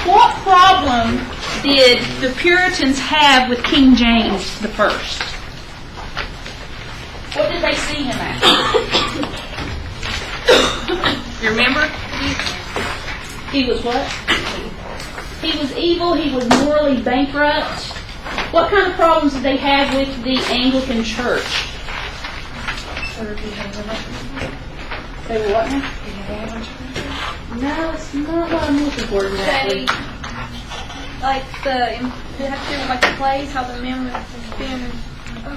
What problem did the Puritans have with King James the First? What did they see him as? You remember? He was what? He was evil. He was morally bankrupt. What kind of problems did they have with the Anglican Church? They were what now? No, it's not what I'm looking for exactly. Like they have to do like the plays, how the men were being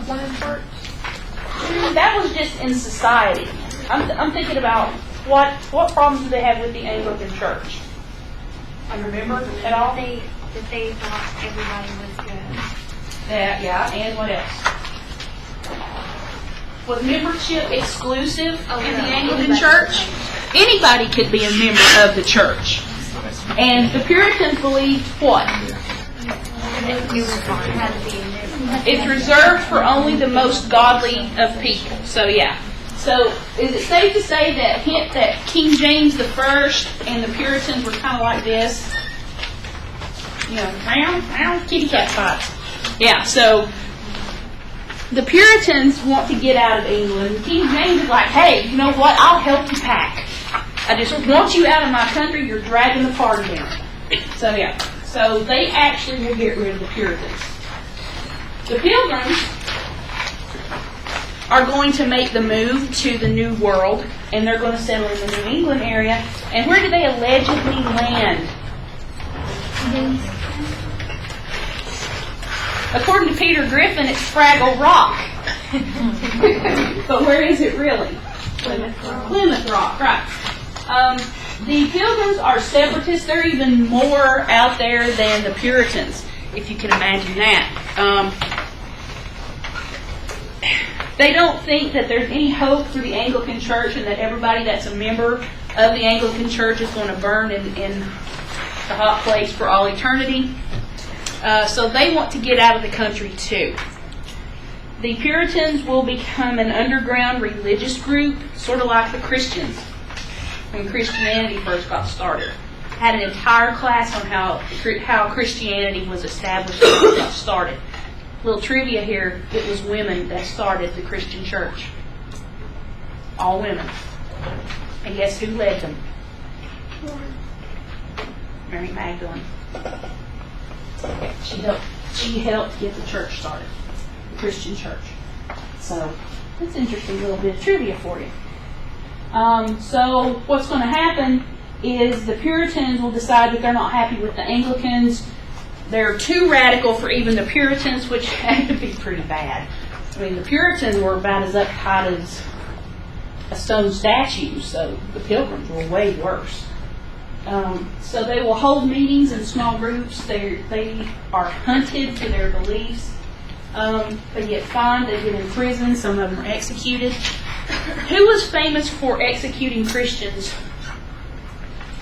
one in church. That was just in society. I'm thinking about what problems do they have with the Anglican Church? I remember at all? That they thought everybody was good. Yeah, and what else? Was membership exclusive in the Anglican Church? Anybody could be a member of the church. And the Puritans believed what? It's reserved for only the most godly of people. So yeah. So is it safe to say that King James the First and the Puritans were kind of like this? You know, round kitty cat fights. Yeah. So the Puritans want to get out of England. King James is like, hey, you know what? I'll help you pack. I just want you out of my country. You're dragging the party down. So yeah. So they actually will get rid of the Puritans. The Pilgrims are going to make the move to the New World, and they're going to settle in the New England area. And where do they allegedly land? According to Peter Griffin, it's Fraggle Rock. But where is it really? Plymouth Rock, right. The Pilgrims are separatists. They're even more out there than the Puritans, if you can imagine that. They don't think that there's any hope for the Anglican Church and that everybody that's a member of the Anglican Church is going to burn in the hot place for all eternity. So they want to get out of the country too. The Puritans will become an underground religious group, sort of like the Christians when Christianity first got started. Had an entire class on how Christianity was established and got started. Little trivia here, it was women that started the Christian church. All women. And guess who led them? Mary Magdalene. She helped get the church started. The Christian church. So, that's an interesting little bit of trivia for you. So, what's going to happen is the Puritans will decide that they're not happy with the Anglicans. They're too radical for even the Puritans, which had to be pretty bad. I mean, the Puritans were about as uptight as a stone statue, so the Pilgrims were way worse. So they will hold meetings in small groups. They are hunted for their beliefs. They get fined, they get in prison, some of them are executed. Who was famous for executing Christians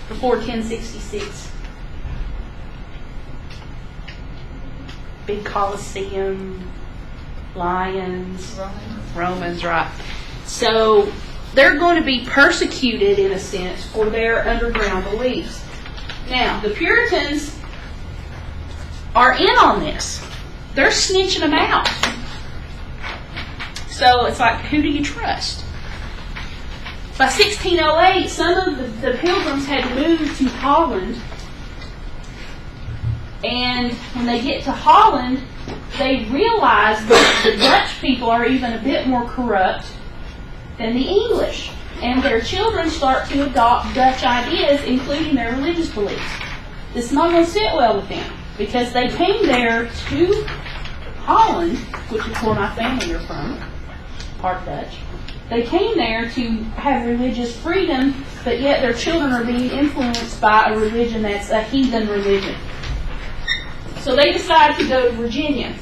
before 1066? Big Colosseum, lions, Romans, right. So they're going to be persecuted in a sense for their underground beliefs. Now, the Puritans are in on this. They're snitching them out. So it's like, who do you trust? By 1608, some of the Pilgrims had moved to Holland. And when they get to Holland, they realize that the Dutch people are even a bit more corrupt than the English. And their children start to adopt Dutch ideas, including their religious beliefs. This is not going to sit well with them, because they came there to Holland, which is where my family are from, part Dutch. They came there to have religious freedom, but yet their children are being influenced by a religion that's a heathen religion. So they decide to go to Virginia.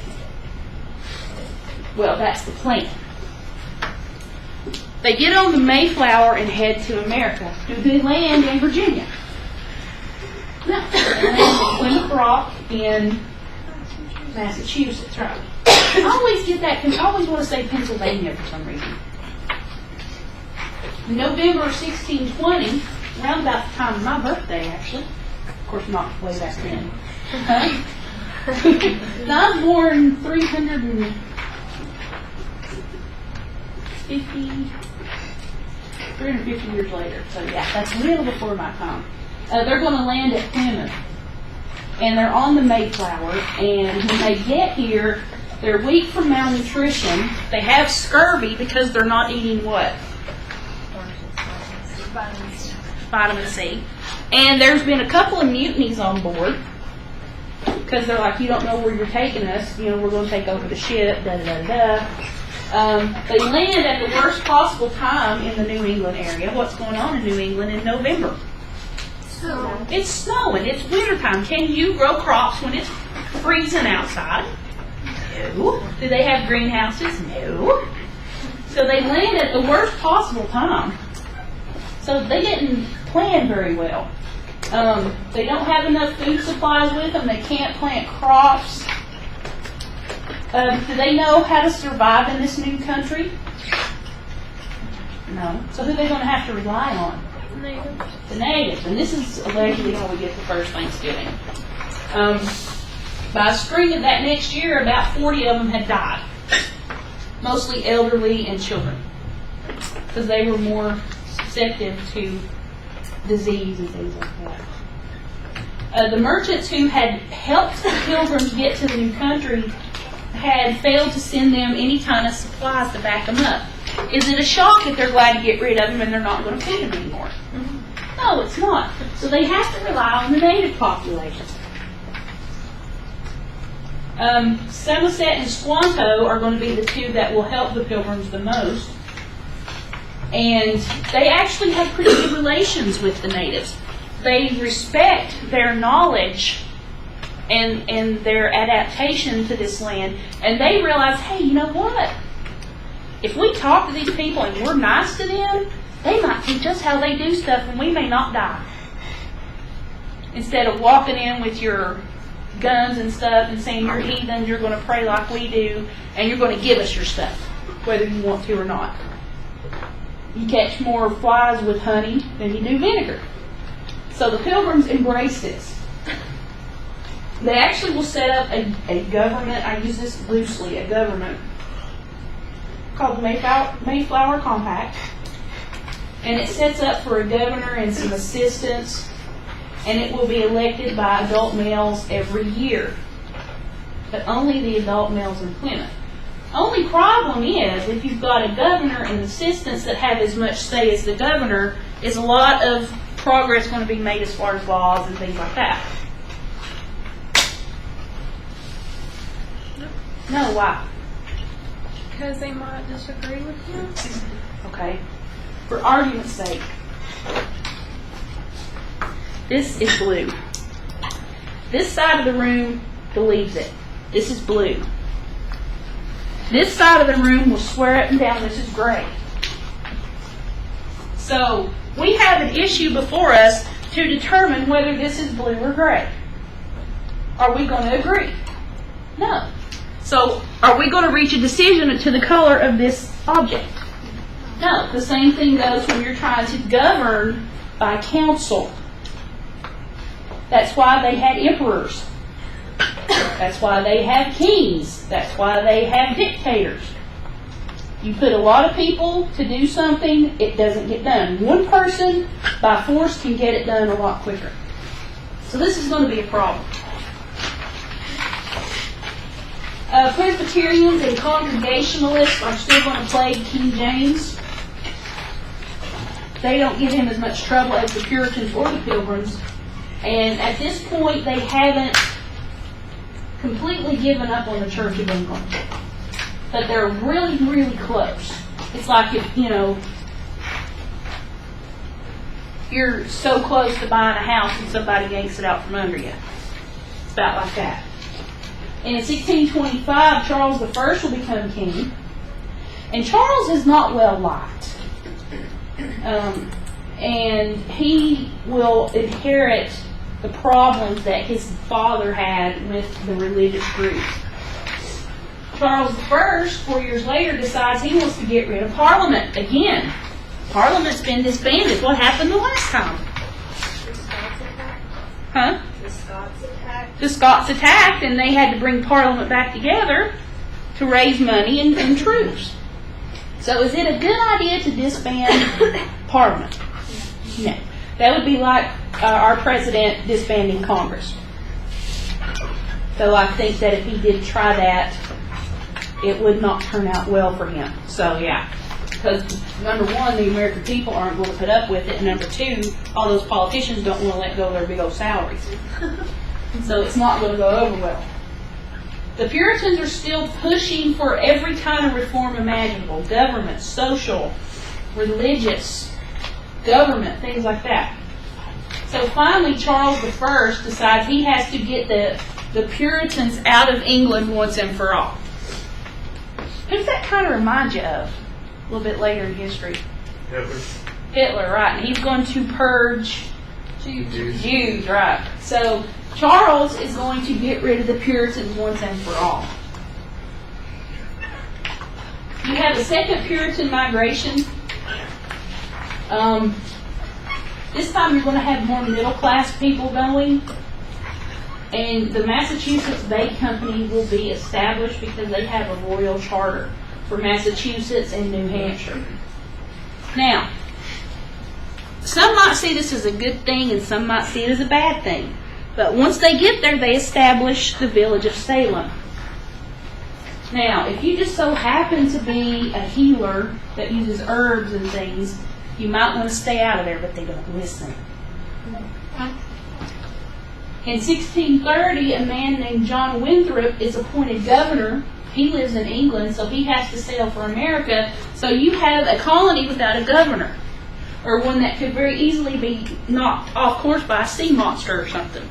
Well, that's the plan. They get on the Mayflower and head to America. Do they land in Virginia? No. They land at Plymouth Rock in Massachusetts, right? I always get that. I always want to say Pennsylvania for some reason. In November 1620, around about the time of my birthday, actually, course, not way back then. Huh? Now, I was born 350 years later. So yeah, that's a little before my time. They're going to land at Plymouth. And they're on the Mayflower. And when they get here, they're weak from malnutrition. They have scurvy because they're not eating what? Vitamin C. And there's been a couple of mutinies on board. Because they're like, you don't know where you're taking us. You know, we're going to take over the ship. Da da da da. They land at the worst possible time in the New England area. What's going on in New England in November? It's snowing. It's wintertime. Can you grow crops when it's freezing outside? No. Do they have greenhouses? No. So they land at the worst possible time. So they didn't plan very well. They don't have enough food supplies with them. They can't plant crops. Do they know how to survive in this new country? No. So who are they going to have to rely on? Natives. The natives. And this is allegedly how we get the first Thanksgiving. By spring of that next year, about 40 of them had died. Mostly elderly and children. Because they were more susceptible to disease and things like that. The merchants who had helped the pilgrims get to the new country had failed to send them any kind of supplies to back them up. Is it a shock that they're glad to get rid of them and they're not going to feed them anymore? No, it's not. So they have to rely on the native population. Samoset and Squanto are going to be the two that will help the pilgrims the most. And they actually have pretty good relations with the natives. They respect their knowledge and their adaptation to this land. And they realize, hey, you know what? If we talk to these people and we're nice to them, they might teach us how they do stuff and we may not die. Instead of walking in with your guns and stuff and saying you're heathens, you're going to pray like we do, and you're going to give us your stuff, whether you want to or not. You catch more flies with honey than you do vinegar. So the pilgrims embrace this. They actually will set up a government, I use this loosely, a government called the Mayflower Compact. And it sets up for a governor and some assistants, and it will be elected by adult males every year. But only the adult males in Plymouth. Only problem is, if you've got a governor and assistants that have as much say as the governor, is a lot of progress going to be made as far as laws and things like that. No, why? Because they might disagree with you. Okay. For argument's sake, this is blue. This side of the room believes it. This is blue. This side of the room will swear up and down this is gray. So we have an issue before us to determine whether this is blue or gray. Are we going to agree? No. So are we going to reach a decision to the color of this object? No. The same thing goes when you're trying to govern by council. That's why they had emperors. That's why they have kings. That's why they have dictators. You put a lot of people to do something, it doesn't get done. One person, by force, can get it done a lot quicker. So this is going to be a problem. Presbyterians and Congregationalists are still going to plague King James. They don't give him as much trouble as the Puritans or the Pilgrims. And at this point, they haven't completely given up on the Church of England. But they're really, really close. It's like if, you're so close to buying a house and somebody yanks it out from under you. It's about like that. And in 1625, Charles I will become king. And Charles is not well liked. And he will inherit the problems that his father had with the religious group. Charles I, 4 years later, decides he wants to get rid of Parliament again. Parliament's been disbanded. What happened the last time? Huh? The Scots attacked, and they had to bring Parliament back together to raise money and troops. So is it a good idea to disband Parliament? No. That would be like our president disbanding Congress. So I think that if he did try that, it would not turn out well for him. So yeah, because number one, the American people aren't going to put up with it, and number two, all those politicians don't want to let go of their big old salaries. So it's not going to go over well. The Puritans are still pushing for every kind of reform imaginable: government, social, religious, government, things like that. So finally, Charles I decides he has to get the Puritans out of England once and for all. Who does that kind of remind you of? A little bit later in history. Hitler, right. And he's going to purge Jews, right. So Charles is going to get rid of the Puritans once and for all. You have a second Puritan migration. This time you're going to have more middle class people going. And the Massachusetts Bay Company will be established because they have a royal charter for Massachusetts and New Hampshire. Now, some might see this as a good thing and some might see it as a bad thing. But once they get there, they establish the village of Salem. Now, if you just so happen to be a healer that uses herbs and things, you might want to stay out of there, but they don't listen. In 1630, a man named John Winthrop is appointed governor. He lives in England, so he has to sail for America. So you have a colony without a governor, or one that could very easily be knocked off course by a sea monster or something.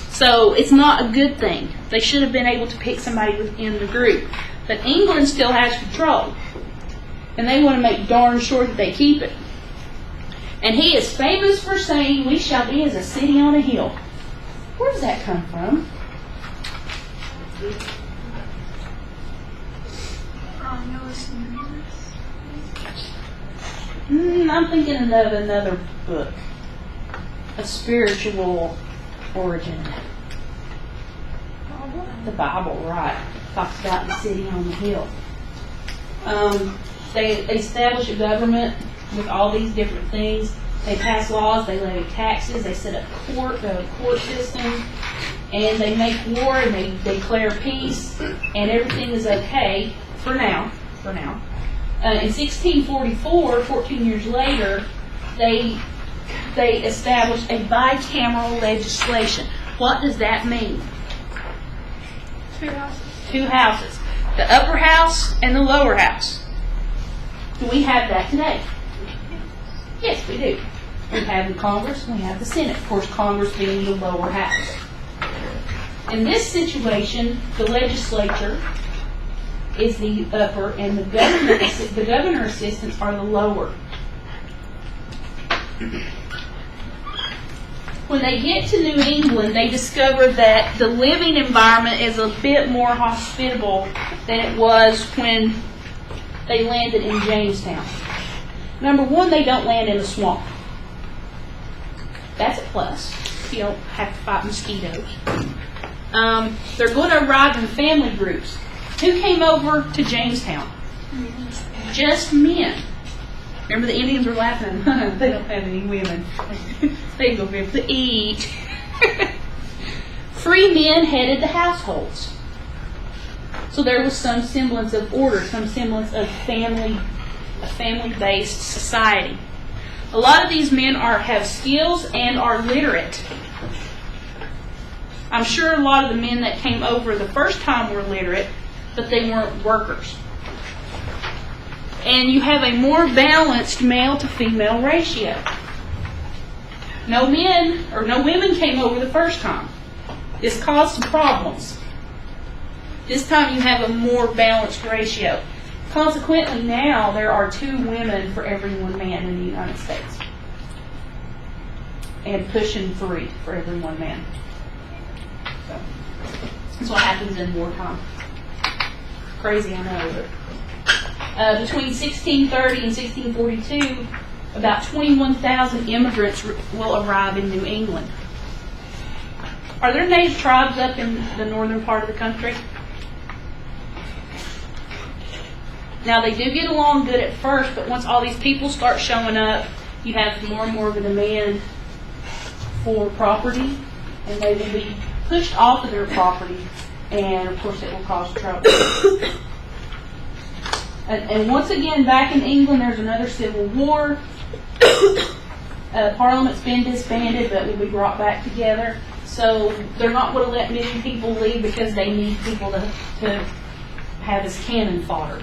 So it's not a good thing. They should have been able to pick somebody within the group. But England still has control, and they want to make darn sure that they keep it. And he is famous for saying, "We shall be as a city on a hill." Where does that come from? I'm thinking of another book. A spiritual origin. The Bible, right. Talks about the city on the hill. They establish a government with all these different things. They pass laws, they levy taxes, they set up a court system, and they make war and they declare peace, and everything is okay for now. In 1644, 14 years later, they established a bicameral legislation. What does that mean? Two houses. The upper house and the lower house. Do we have that today? Yes, we do. We have the Congress and we have the Senate. Of course, Congress being the lower house. In this situation, the legislature is the upper and the governor assistants are the lower. When they get to New England, they discover that the living environment is a bit more hospitable than it was when they landed in Jamestown. Number one, they don't land in a swamp. That's a plus. You don't have to fight mosquitoes. They're going to arrive in family groups. Who came over to Jamestown? Just men. Remember the Indians were laughing? They don't have any women. They go be able to eat. Free men headed the households. So there was some semblance of order, some semblance of a family-based society. A lot of these men have skills and are literate. I'm sure a lot of the men that came over the first time were literate, but they weren't workers. And you have a more balanced male to female ratio. No men or no women came over the first time. This caused some problems. This time you have a more balanced ratio. Consequently, now there are 2 women for every 1 man in the United States. And pushing 3 for every 1 man. So, that's what happens in wartime. Crazy, I know. But, between 1630 and 1642, about 21,000 immigrants will arrive in New England. Are there native tribes up in the northern part of the country? Now, they do get along good at first, but once all these people start showing up, you have more and more of a demand for property, and they will be pushed off of their property, and of course it will cause trouble. And once again, back in England, there's another civil war. Parliament's been disbanded, but will be brought back together. So they're not going to let many people leave because they need people to have as cannon fodder.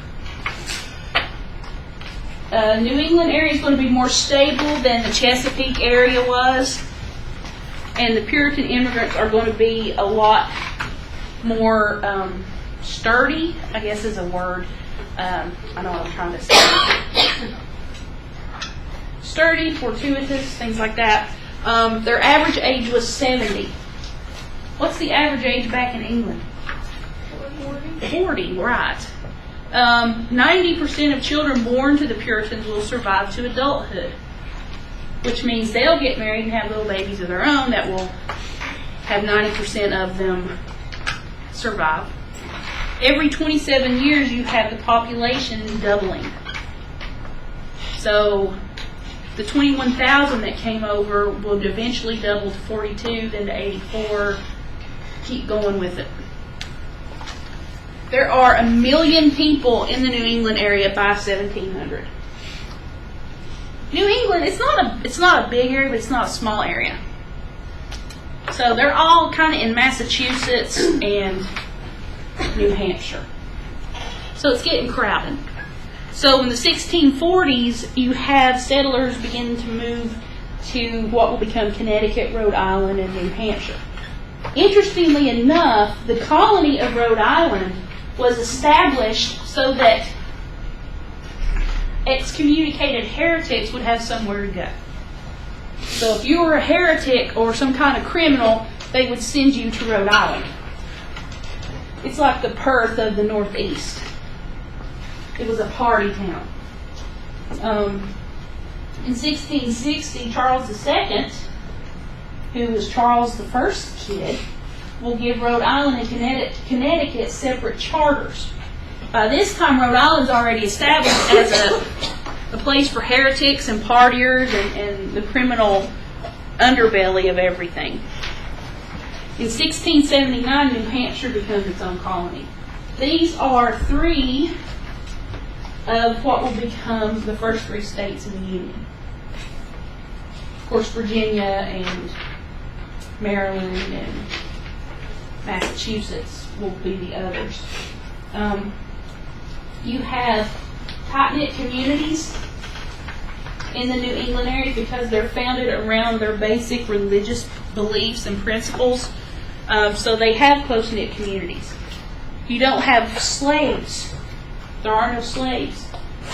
New England area is going to be more stable than the Chesapeake area was. And the Puritan immigrants are going to be a lot more sturdy, I guess is a word. I know what I'm trying to say. Sturdy, fortuitous, things like that. Their average age was 70. What's the average age back in England? 40, right. 90% of children born to the Puritans will survive to adulthood, which means they'll get married and have little babies of their own that will have 90% of them survive. Every 27 years, you have the population doubling. So the 21,000 that came over will eventually double to 42, then to 84. Keep going with it. There are 1 million people in the New England area by 1700. New England, it's not a big area, but it's not a small area. So they're all kind of in Massachusetts and New Hampshire. So it's getting crowded. So in the 1640s, you have settlers beginning to move to what will become Connecticut, Rhode Island, and New Hampshire. Interestingly enough, the colony of Rhode Island was established so that excommunicated heretics would have somewhere to go. So if you were a heretic or some kind of criminal, they would send you to Rhode Island. It's like the Perth of the Northeast. It was a party town. In 1660, Charles II, who was Charles I's kid, will give Rhode Island and Connecticut separate charters. By this time, Rhode Island's already established as a place for heretics and partiers and the criminal underbelly of everything. In 1679, New Hampshire becomes its own colony. These are 3 of what will become the first 3 states in the Union. Of course, Virginia and Maryland and Massachusetts will be the others. You have tight-knit communities in the New England area because they're founded around their basic religious beliefs and principles. So they have close-knit communities. You don't have slaves. There are no slaves.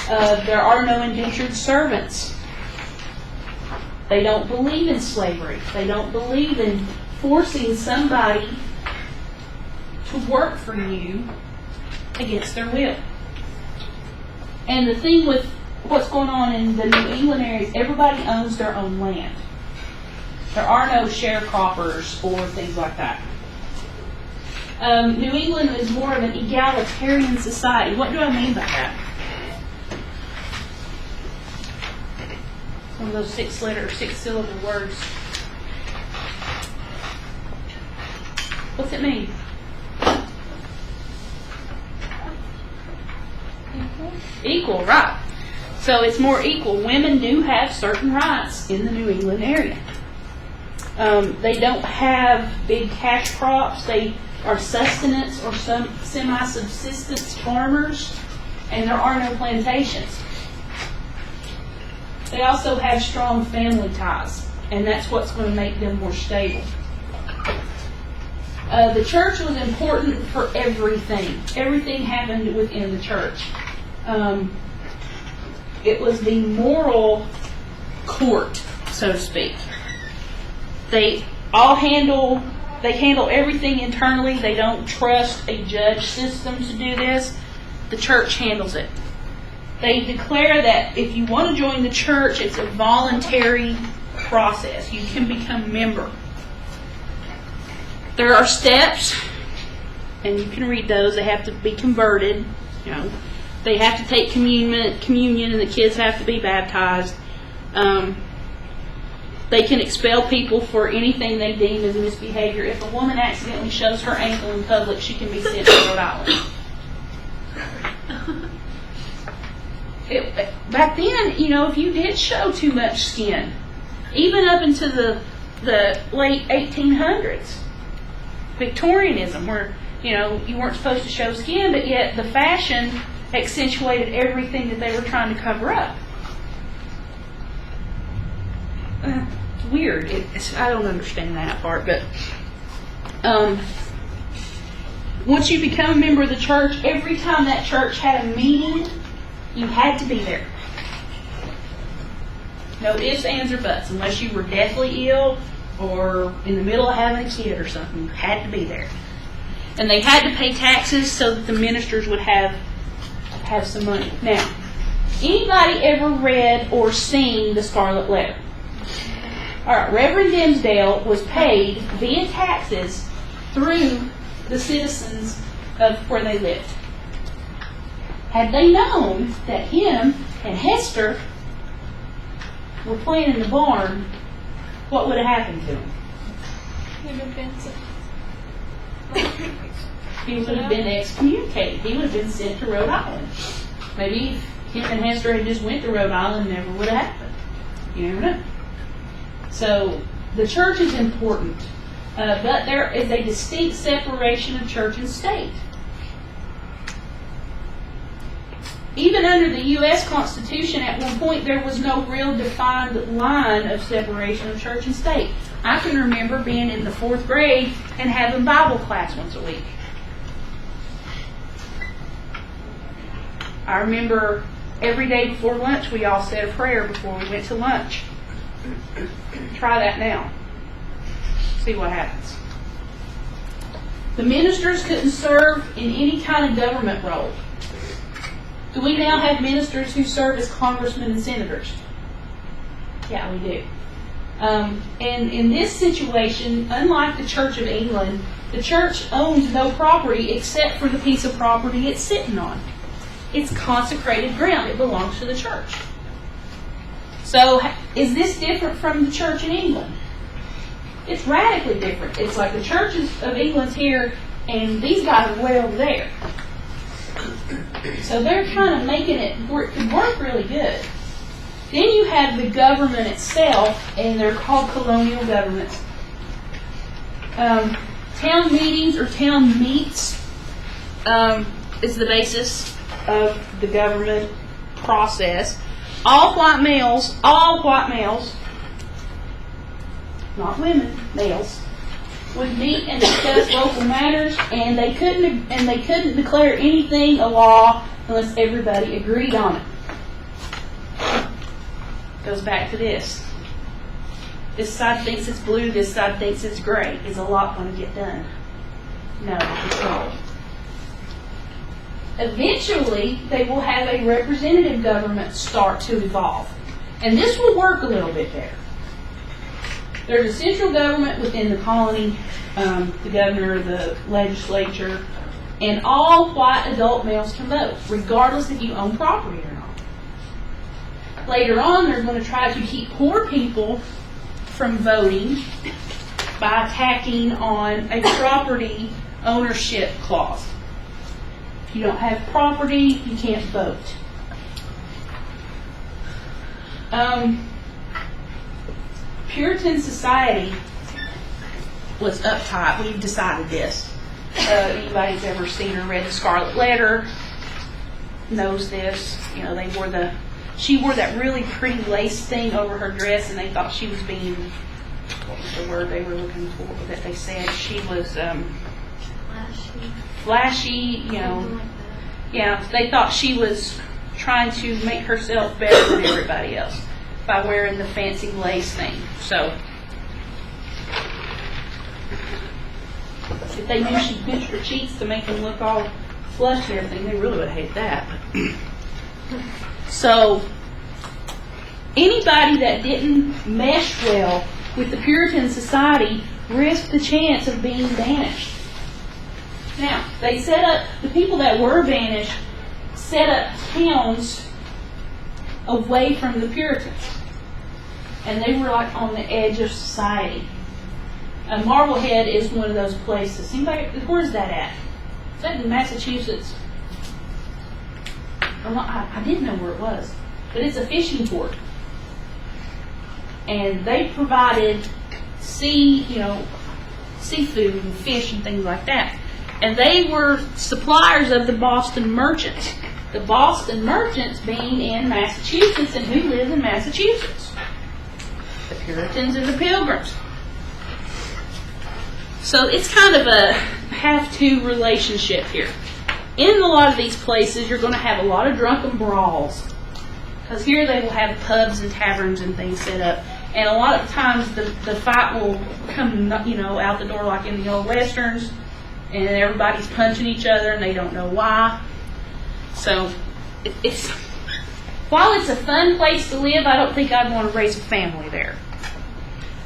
There are no indentured servants. They don't believe in slavery. They don't believe in forcing somebody to work for you against their will. And the thing with what's going on in the New England area is everybody owns their own land. There are no sharecroppers or things like that. New England is more of an egalitarian society. What do I mean by that? Some of those 6-syllable words. What's it mean? Equal, right. So it's more equal. Women do have certain rights in the New England area. They don't have big cash crops. They are sustenance or some semi-subsistence farmers, and there are no plantations. They also have strong family ties, and that's what's going to make them more stable. The church was important for everything. Everything happened within the church. It was the moral court, so to speak. They handle everything internally. They don't trust a judge system to do this. The church handles it. They declare that if you want to join the church, it's a voluntary process. You can become a member. There are steps, and you can read those. They have to be converted. You know, they have to take communion, and the kids have to be baptized. They can expel people for anything they deem as misbehavior. If a woman accidentally shows her ankle in public, she can be sent to Rhode Island. Back then, you know, if you did show too much skin, even up into the late 1800s, Victorianism, where, you know, you weren't supposed to show skin, but yet the fashion accentuated everything that they were trying to cover up. It's weird. I don't understand that part, but once you become a member of the church, every time that church had a meeting, you had to be there. No ifs, ands, or buts. Unless you were deathly ill or in the middle of having a kid or something, you had to be there. And they had to pay taxes so that the ministers would have some money. Now, anybody ever read or seen the Scarlet Letter? All right, Reverend Dimsdale was paid via taxes through the citizens of where they lived. Had they known that him and Hester were playing in the barn, what would have happened to him? He would have been excommunicated. He would have been sent to Rhode Island. Maybe if him and Hester had just went to Rhode Island, it never would have happened. You never know. So the church is important, but there is a distinct separation of church and state. Even under the U.S. Constitution, at one point, there was no real defined line of separation of church and state. I can remember being in the 4th grade and having Bible class once a week. I remember every day before lunch, we all said a prayer before we went to lunch. Try that now. See what happens. The ministers couldn't serve in any kind of government role. Do we now have ministers who serve as congressmen and senators? Yeah, we do. And in this situation, unlike the Church of England, the church owns no property except for the piece of property it's sitting on. It's consecrated ground. It belongs to the church. So, is this different from the church in England? It's radically different. It's like the Church of England's here, and these guys are way over there. So they're kind of making it work really good. Then you have the government itself, and they're called colonial governments. Town meetings or town meets is the basis of the government process. All white males, not women, males, would meet and discuss local matters, and they couldn't declare anything a law unless everybody agreed on it. Goes back to this. This side thinks it's blue, this side thinks it's gray. Is a lot going to get done? No, control. Eventually, they will have a representative government start to evolve. And this will work a little bit better. There's a central government within the colony, the governor, the legislature, and all white adult males can vote, regardless if you own property or not. Later on, they're going to try to keep poor people from voting by tacking on a property ownership clause. If you don't have property, you can't vote. Puritan society was uptight. We've decided this. Anybody who's ever seen or read the Scarlet Letter knows this. You know, she wore that really pretty lace thing over her dress, and they thought she was being, what was the word they were looking for, that they said she was flashy, you know. Something like that. Yeah, they thought she was trying to make herself better than everybody else by wearing the fancy lace thing. So, if they knew she pinched her cheeks to make them look all flushed and everything, they really would hate that. So, anybody that didn't mesh well with the Puritan society risk the chance of being banished. Now, they set up, the people that were banished set up towns away from the Puritans. And they were like on the edge of society. Marblehead is one of those places. Anybody, where's that at? Is that in Massachusetts? I didn't know where it was. But it's a fishing port. And they provided seafood and fish and things like that. And they were suppliers of the Boston merchants. The Boston merchants being in Massachusetts, and who lives in Massachusetts? The Puritans and the Pilgrims. So it's kind of a have-to relationship here. In a lot of these places, you're going to have a lot of drunken brawls. Because here they will have pubs and taverns and things set up. And a lot of times the fight will come, out the door like in the old westerns. And everybody's punching each other and they don't know why. So, while it's a fun place to live, I don't think I'd want to raise a family there.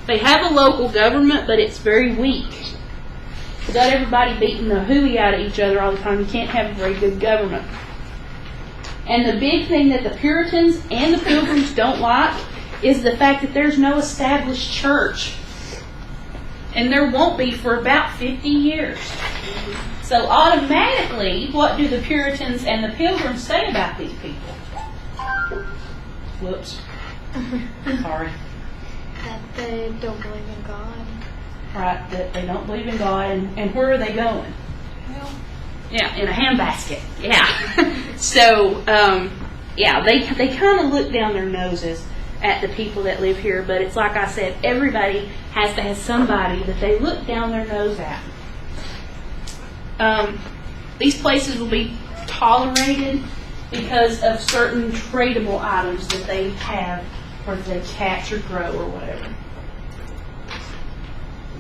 They have a local government, but it's very weak. You've got everybody beating the hooey out of each other all the time. You can't have a very good government. And the big thing that the Puritans and the Pilgrims don't like is the fact that there's no established church. And there won't be for about 50 years. So automatically, what do the Puritans and the Pilgrims say about these people? Whoops. Sorry. That they don't believe in God. Right, that they don't believe in God. And where are they going? Well, Yeah, in a handbasket. Yeah. So, they kind of look down their noses at the people that live here. But it's like I said, everybody has to have somebody that they look down their nose at. These places will be tolerated because of certain tradable items that they have or that they catch or grow or whatever.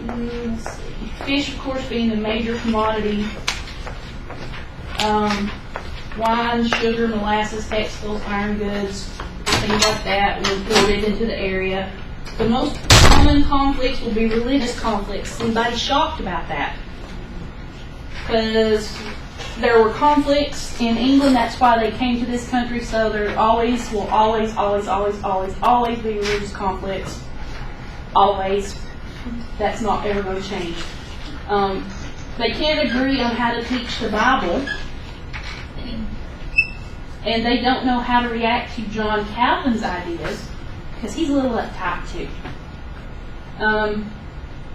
Let's see. Fish, of course, being the major commodity. Wine, sugar, molasses, textiles, iron goods, things like that were imported into the area. The most common conflicts will be religious conflicts. Anybody shocked about that? Because there were conflicts in England, that's why they came to this country, so there will always be religious conflicts. Always. That's not ever going to change. They can't agree on how to teach the Bible, and they don't know how to react to John Calvin's ideas, because he's a little uptight too.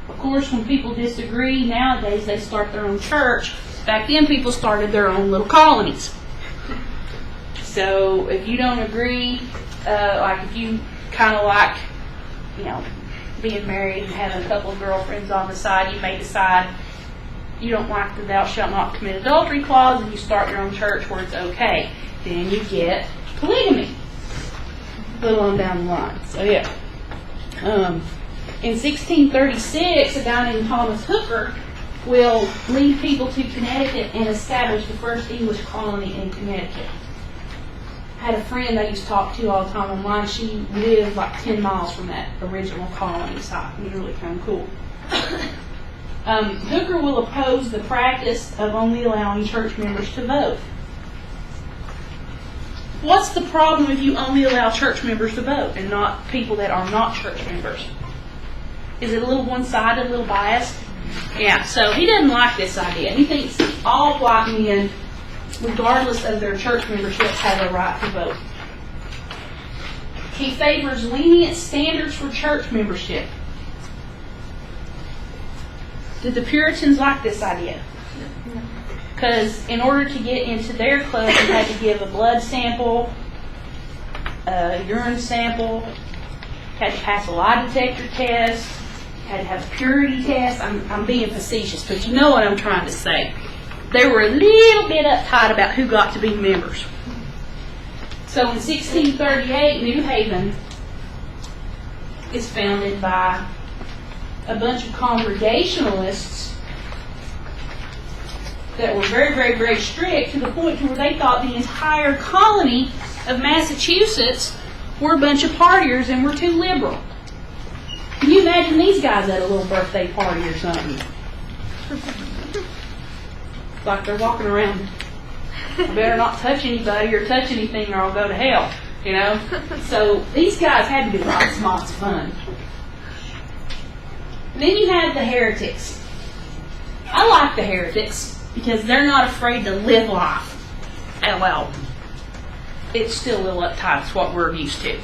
Of course, when people disagree, nowadays they start their own church. Back then, people started their own little colonies. So if you don't agree, if you kind of like, being married and having a couple of girlfriends on the side, you may decide you don't like the thou shalt not commit adultery clause, and you start your own church where it's okay. Then you get polygamy. A little on down the line. So yeah. In 1636, a guy named Thomas Hooker will lead people to Connecticut and establish the first English colony in Connecticut. I had a friend I used to talk to all the time online. She lived like 10 miles from that original colony site. It was really kind of cool. Hooker will oppose the practice of only allowing church members to vote. What's the problem if you only allow church members to vote and not people that are not church members? Is it a little one-sided, a little biased? Yeah, so he doesn't like this idea. He thinks all white men, regardless of their church membership, have a right to vote. He favors lenient standards for church membership. Did the Puritans like this idea? Because in order to get into their club, you had to give a blood sample, a urine sample, had to pass a lie detector test, had to have a purity test. I'm being facetious, but you know what I'm trying to say. They were a little bit uptight about who got to be members. So in 1638, New Haven is founded by a bunch of Congregationalists that were very, very, very strict, to the point to where they thought the entire colony of Massachusetts were a bunch of partiers and were too liberal. Can you imagine these guys at a little birthday party or something? Like they're walking around, I better not touch anybody or touch anything or I'll go to hell, you know? So these guys had to be lots of fun. Then you have the heretics. I like the heretics because they're not afraid to live life. LL. It's still a little uptight. It's what we're used to.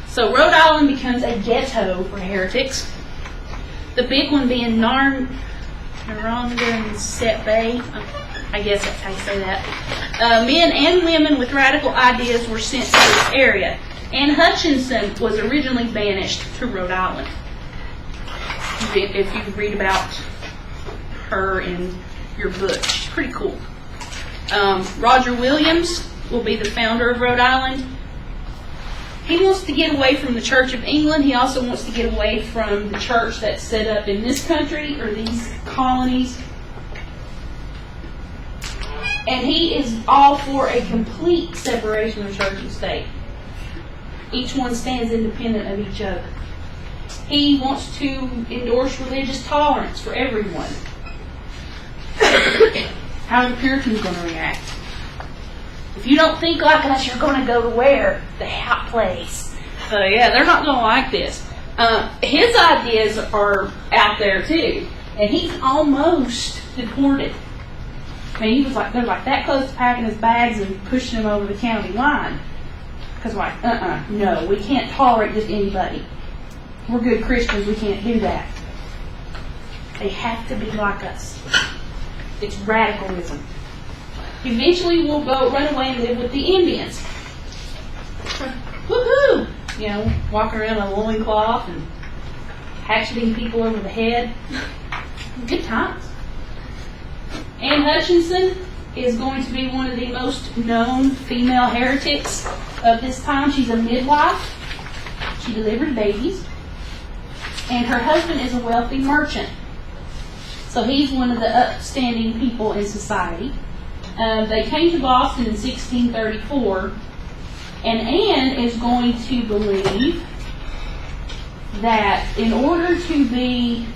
So Rhode Island becomes a ghetto for heretics. The big one being Narragansett Bay. I guess that's how you say that. Men and women with radical ideas were sent to this area. Anne Hutchinson was originally banished to Rhode Island. If you read about her in your book, she's pretty cool. Roger Williams will be the founder of Rhode Island. He wants to get away from the Church of England. He also wants to get away from the church that's set up in this country or these colonies. And he is all for a complete separation of church and state. Each one stands independent of each other. He wants to endorse religious tolerance for everyone. How are the Puritans going to react? If you don't think like us, you're going to go to where? The hot place. So yeah, they're not going to like this. His ideas are out there too. And he's almost deported. I mean, he was like, they're like that close to packing his bags and pushing him over the county line. Because like, no, we can't tolerate just anybody. We're good Christians, we can't do that. They have to be like us. It's radicalism. Eventually we'll go run away and live with the Indians. Woohoo! You know, walking around in a loincloth and hatcheting people over the head. Good times. Anne Hutchinson is going to be one of the most known female heretics of this time. She's a midwife. She delivered babies. And her husband is a wealthy merchant. So he's one of the upstanding people in society. They came to Boston in 1634. And Anne is going to believe that in order to be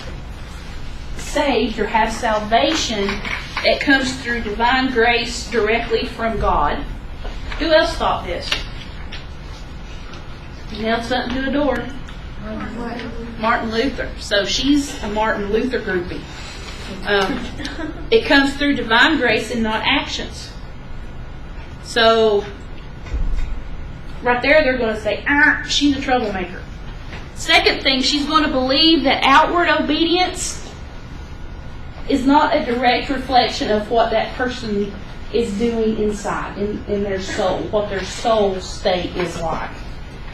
saved or have salvation, it comes through divine grace directly from God. Who else thought this? Nailed something to the door. Martin Luther. So she's a Martin Luther groupie. It comes through divine grace and not actions. So right there they're going to say, she's a troublemaker. Second thing, she's going to believe that outward obedience is not a direct reflection of what that person is doing inside, in their soul, what their soul state is like.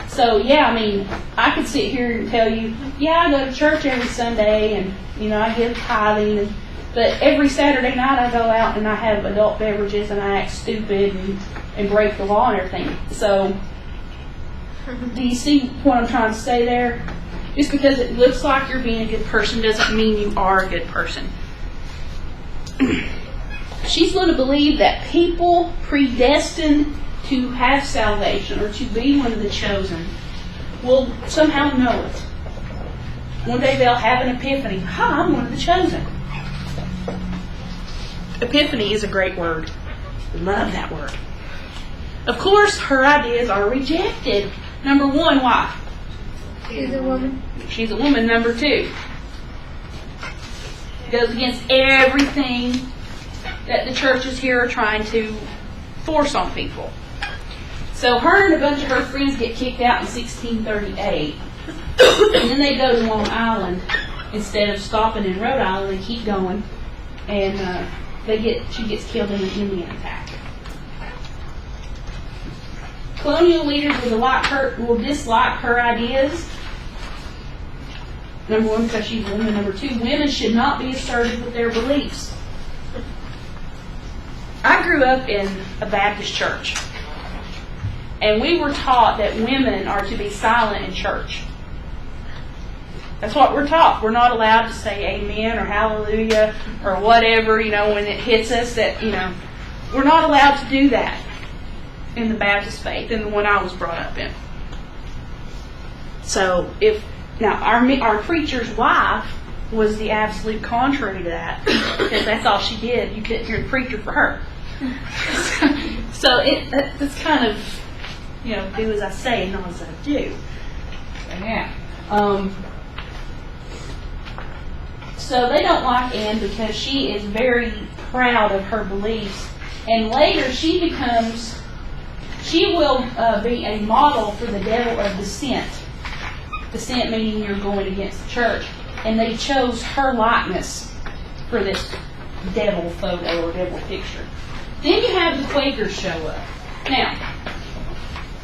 So, yeah, I mean, I could sit here and tell you, yeah, I go to church every Sunday and, you know, I give tithing, but every Saturday night I go out and I have adult beverages and I act stupid and break the law and everything. So, do you see what I'm trying to say there? Just because it looks like you're being a good person doesn't mean you are a good person. She's going to believe that people predestined to have salvation or to be one of the chosen will somehow know it. One day they'll have an epiphany. I'm one of the chosen. Epiphany is a great word. Love that word. Of course, her ideas are rejected. Number one, why? She's a woman. She's a woman. Number two, goes against everything that the churches here are trying to force on people. So her and a bunch of her friends get kicked out in 1638. And then they go to Long Island instead of stopping in Rhode Island. They keep going. And she gets killed in an Indian attack. Colonial leaders will dislike her ideas. Number one, because she's a woman. Number two, women should not be assertive with their beliefs. I grew up in a Baptist church. And we were taught that women are to be silent in church. That's what we're taught. We're not allowed to say amen or hallelujah or whatever, when it hits us that, we're not allowed to do that in the Baptist faith and the one I was brought up in. So if Now, our preacher's wife was the absolute contrary to that, because that's all she did. You couldn't hear the preacher for her. So it's kind of, do as I say and not as I do. So, yeah. So they don't like Anne because she is very proud of her beliefs, and later she will be a model for the devil of dissent. Dissent meaning you're going against the church. And they chose her likeness for this devil photo or devil picture. Then you have the Quakers show up. Now,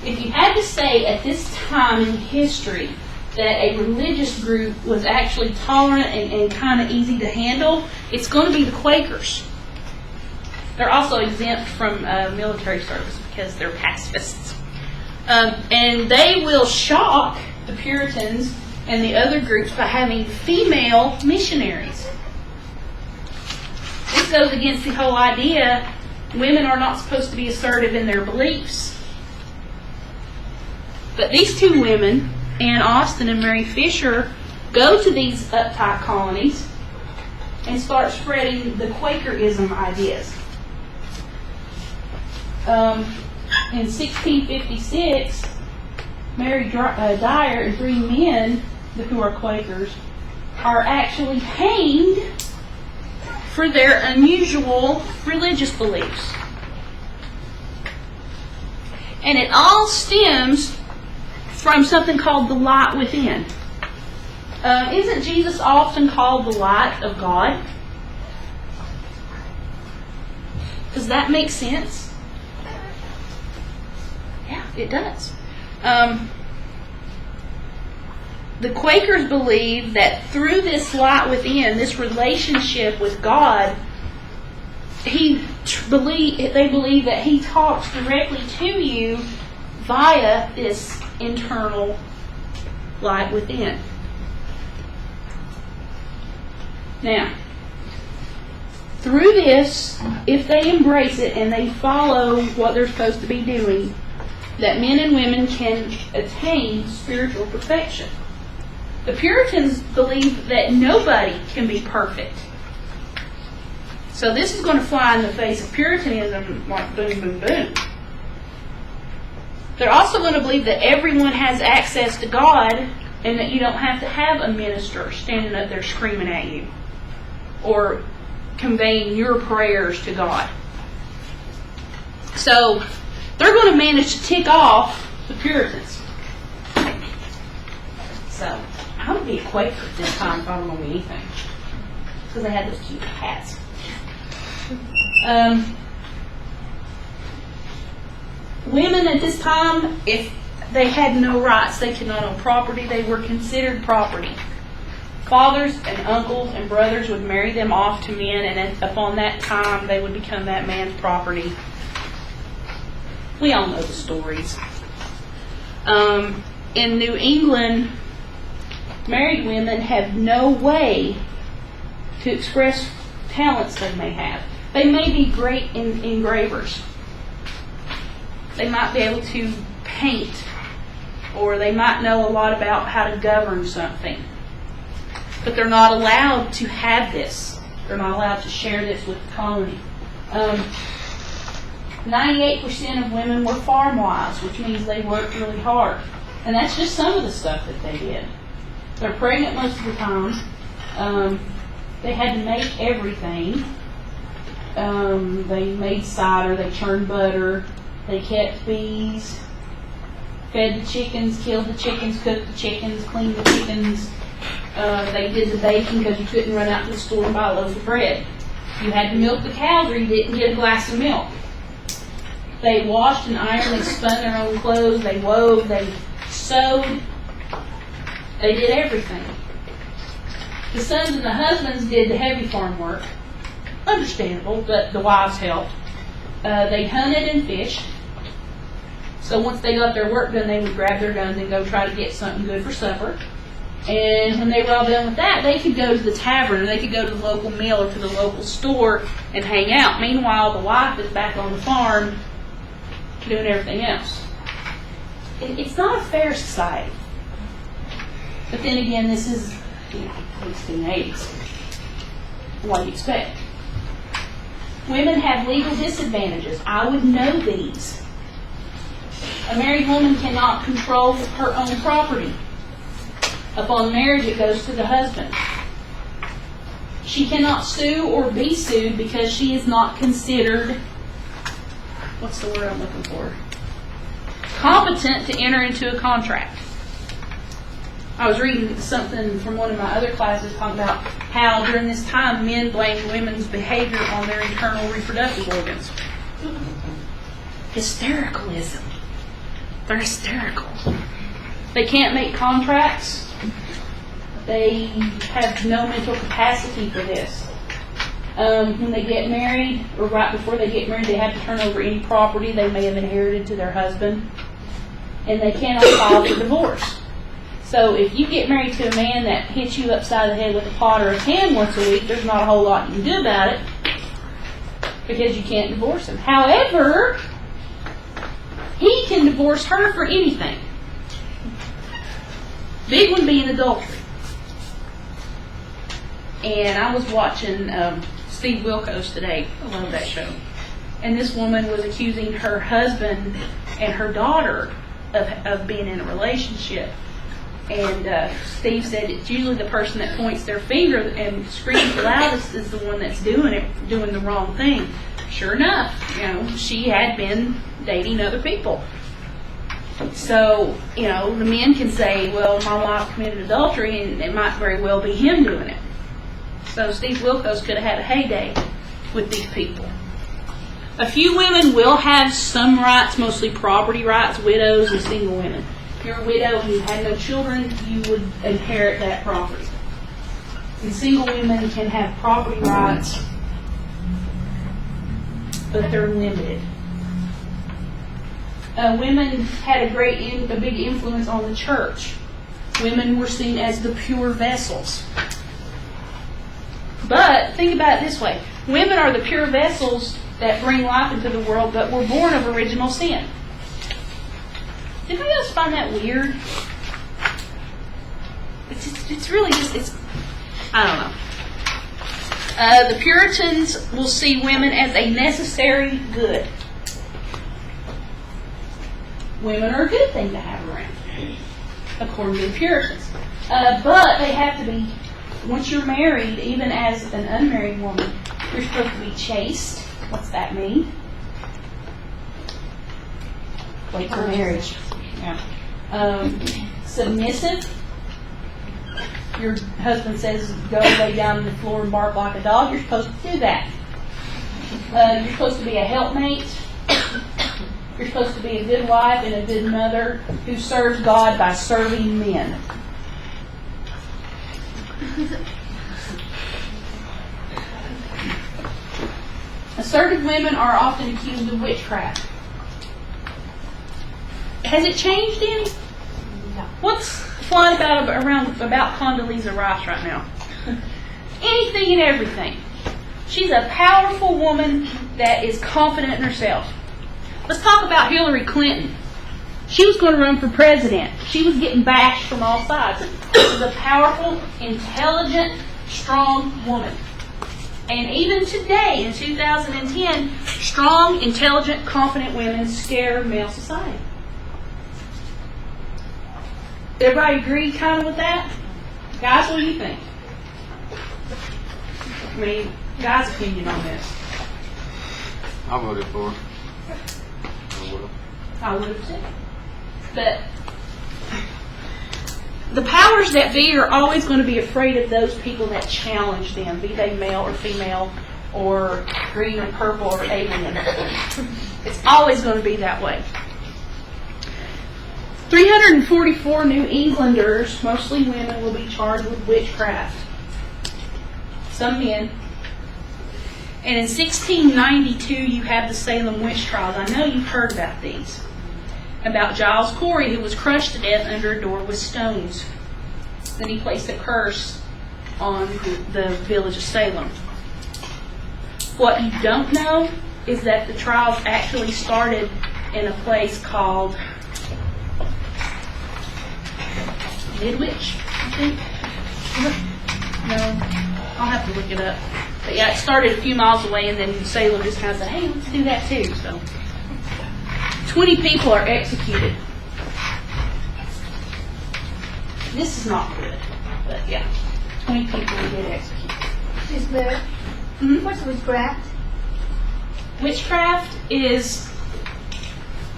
if you had to say at this time in history that a religious group was actually tolerant and kind of easy to handle, it's going to be the Quakers. They're also exempt from military service because they're pacifists. And they will shock the Puritans and the other groups by having female missionaries. This goes against the whole idea women are not supposed to be assertive in their beliefs. But these two women, Anne Austen and Mary Fisher, go to these uptight colonies and start spreading the Quakerism ideas. In 1656, Mary Dyer and 3 men who are Quakers are actually hanged for their unusual religious beliefs. And it all stems from something called the light within. Isn't Jesus often called the light of God? Does that make sense? Yeah, it does. The Quakers believe that through this light within, this relationship with God, they believe that He talks directly to you via this internal light within. Now, through this, if they embrace it and they follow what they're supposed to be doing, that men and women can attain spiritual perfection. The Puritans believe that nobody can be perfect. So this is going to fly in the face of Puritanism like boom, boom, boom. They're also going to believe that everyone has access to God and that you don't have to have a minister standing up there screaming at you or conveying your prayers to God. So they're going to manage to tick off the Puritans. So I would be a Quaker at this time if I don't know anything, because they had those cute hats. Women at this time, if they had no rights, they could not own property. They were considered property. Fathers and uncles and brothers would marry them off to men, and upon that time, they would become that man's property. We all know the stories. In New England, married women have no way to express talents they may have. They may be great engravers. They might be able to paint, or they might know a lot about how to govern something. But they're not allowed to have this. They're not allowed to share this with the colony. 98% of women were farm wives, which means they worked really hard. And that's just some of the stuff that they did. They're pregnant most of the time. They had to make everything. They made cider, they churned butter, they kept bees, fed the chickens, killed the chickens, cooked the chickens, cleaned the chickens. They did the baking because you couldn't run out to the store and buy a loaf of bread. You had to milk the cows or you didn't get a glass of milk. They washed and ironed, they spun their own clothes, they wove, they sewed. They did everything. The sons and the husbands did the heavy farm work. Understandable, but the wives helped. They hunted and fished. So once they got their work done, they would grab their guns and go try to get something good for supper. And when they were all done with that, they could go to the tavern, or they could go to the local mill or to the local store and hang out. Meanwhile, the wife is back on the farm doing everything else. It's not a fair society. But then again, this is, the 1680s. What do you expect? Women have legal disadvantages. I would know these. A married woman cannot control her own property. Upon marriage, it goes to the husband. She cannot sue or be sued because she is not considered, what's the word I'm looking for? Competent to enter into a contract. I was reading something from one of my other classes talking about how during this time men blame women's behavior on their internal reproductive organs. Hystericalism. They're hysterical. They can't make contracts. They have no mental capacity for this. When they get married, or right before they get married, they have to turn over any property they may have inherited to their husband. And they cannot file for divorce. So if you get married to a man that hits you upside the head with a pot or a can once a week, there's not a whole lot you can do about it because you can't divorce him. However, he can divorce her for anything. Big one being adultery. And I was watching Steve Wilkos today. I love that show. And this woman was accusing her husband and her daughter of being in a relationship. And Steve said it's usually the person that points their finger and screams the loudest is the one that's doing the wrong thing. Sure enough, she had been dating other people. So, the men can say, well, my wife committed adultery, and it might very well be him doing it. So Steve Wilkos could have had a heyday with these people. A few women will have some rights, mostly property rights, widows and single women. If you're a widow and you had no children, you would inherit that property. And single women can have property rights, but they're limited. Women had a big influence on the church. Women were seen as the pure vessels. But think about it this way. Women are the pure vessels that bring life into the world, but were born of original sin. Did anybody else find that weird? It's really just, I don't know. The Puritans will see women as a necessary good. Women are a good thing to have around, according to the Puritans. But they have to be, once you're married, even as an unmarried woman, you're supposed to be chaste. What's that mean? Wait for marriage. Yeah. Submissive. Your husband says, go lay down on the floor and bark like a dog. You're supposed to do that. You're supposed to be a helpmate. You're supposed to be a good wife and a good mother who serves God by serving men. Assertive women are often accused of witchcraft. Has it changed any? No. What's flying about Condoleezza Rice right now? Anything and everything. She's a powerful woman that is confident in herself. Let's talk about Hillary Clinton. She was going to run for president. She was getting bashed from all sides. She's a powerful, intelligent, strong woman. And even today, in 2010, strong, intelligent, confident women scare male society. Everybody agree kind of with that? Guys, what do you think? I mean, guys' opinion on this. I voted for her. I would have too. But the powers that be are always going to be afraid of those people that challenge them, be they male or female or green or purple or alien. It's always going to be that way. 344 New Englanders, mostly women, will be charged with witchcraft. Some men. And in 1692, you have the Salem witch trials. I know you've heard about these. About Giles Corey, who was crushed to death under a door with stones. Then he placed a curse on the village of Salem. What you don't know is that the trials actually started in a place called Midwich. think. No, I'll have to look it up. But yeah, it started a few miles away, and then Salem just kind of said, hey, let's do that too. So 20 people are executed. This is not good, but yeah, 20 people get executed. Is there? Mhm. What's witchcraft? Witchcraft is,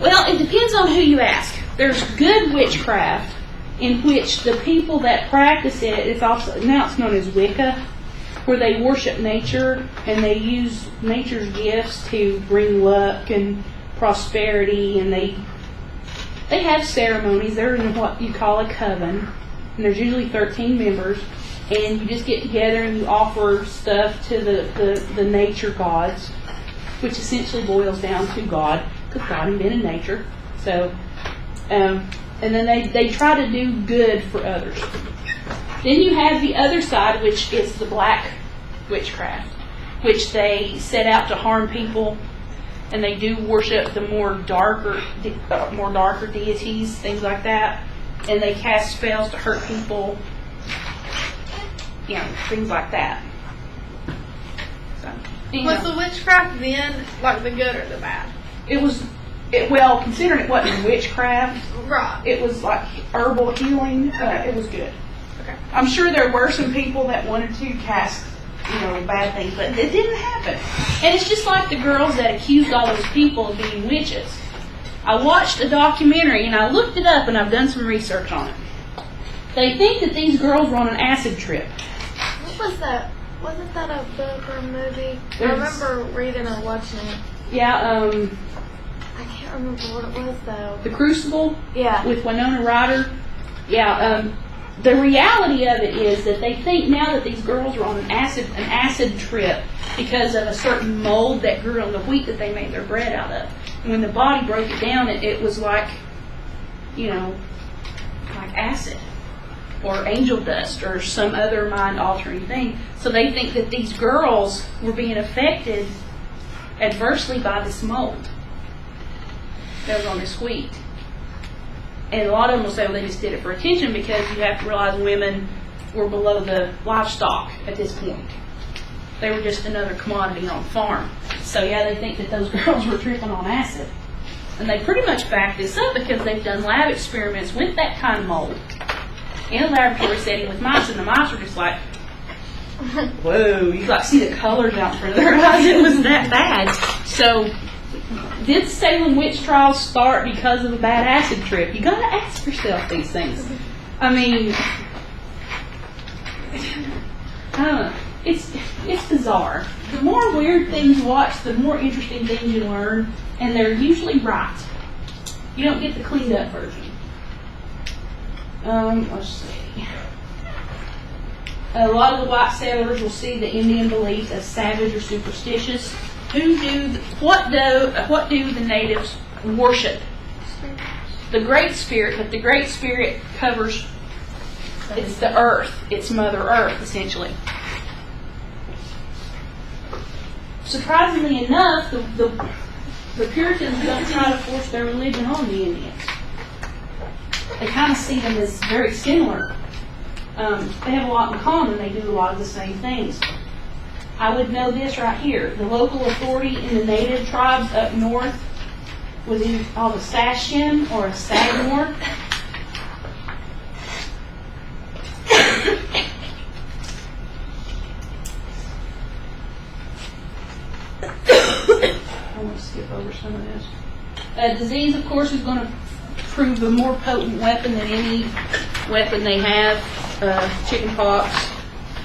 well, it depends on who you ask. There's good witchcraft in which the people that practice it, it's also, now it's known as Wicca, where they worship nature and they use nature's gifts to bring luck and prosperity, and they have ceremonies. They're in what you call a coven, and there's usually 13 members, and you just get together and you offer stuff to the nature gods, which essentially boils down to God, because God invented nature. So, and then they try to do good for others. Then you have the other side, which is the black witchcraft, which they set out to harm people, and they do worship the more darker deities, things like that, and they cast spells to hurt people, things like that. So, Was the witchcraft then like the good or the bad? Well, considering it wasn't witchcraft, Right. it was like herbal healing. It was good. Okay. I'm sure there were some people that wanted to cast, bad things, but it didn't happen. And it's just like the girls that accused all those people of being witches. I watched a documentary and I looked it up and I've done some research on it. They think that these girls were on an acid trip. What was that? Wasn't that a book or a movie? I There's- remember reading or watching it. Yeah, I can't remember what it was though. The Crucible Yeah. with Winona Ryder. Yeah, the reality of it is that they think now that these girls are on an acid trip because of a certain mold that grew on the wheat that they made their bread out of. And when the body broke it down, it was like acid or angel dust or some other mind-altering thing. So they think that these girls were being affected adversely by this mold that was on this wheat. And a lot of them will say, well, they just did it for attention, because you have to realize women were below the livestock at this point. They were just another commodity on the farm. So yeah, they think that those girls were tripping on acid. And they pretty much back this up because they've done lab experiments with that kind of mold in a laboratory setting with mice, and the mice were just like, whoa, you got to see the colors out in front of their eyes. It was that bad. So, did Salem witch trials start because of a bad acid trip? You got to ask yourself these things. I mean, I don't know. It's bizarre. The more weird things you watch, the more interesting things you learn, and they're usually right. You don't get the cleaned up version. Let's see. A lot of the white settlers will see the Indian beliefs as savage or superstitious. What do the natives worship? The Great Spirit, but the Great Spirit covers, it's the earth. It's Mother Earth, essentially. Surprisingly enough, the Puritans don't try to force their religion on the Indians. They kind of see them as very similar. They have a lot in common. They do a lot of the same things. I would know this right here. The local authority in the native tribes up north was either called a Sashin or a Sagamore. I'm going to skip over some of this. Disease, of course, is going to prove a more potent weapon than any weapon they have. Chicken pox,